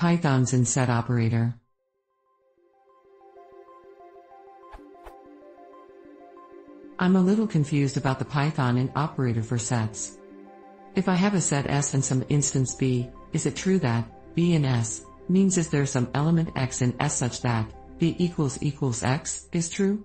Pythons in set operator. I'm a little confused about the Python in operator for sets. If I have a set S and some instance B, is it true that B in S means is there some element X in S such that B equals X is true?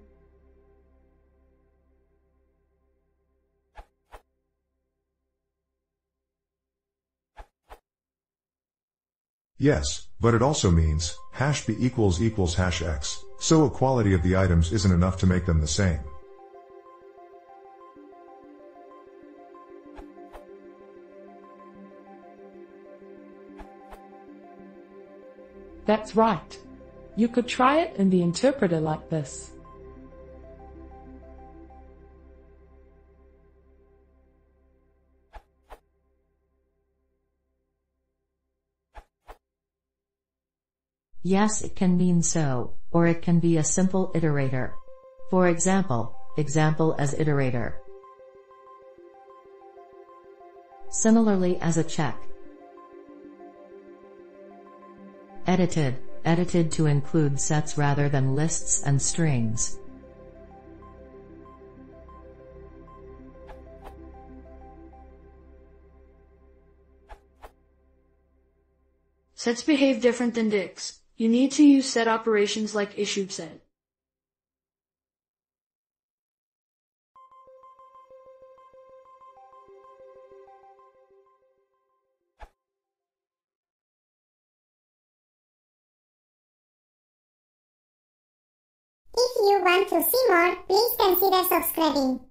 Yes, but it also means hash b equals hash x, so equality of the items isn't enough to make them the same. That's right. You could try it in the interpreter like this. Yes, it can mean so, or it can be a simple iterator. For example as iterator. Similarly as a check. Edited to include sets rather than lists and strings. Sets behave different than dicts. You need to use set operations like issued set. If you want to see more, please consider subscribing.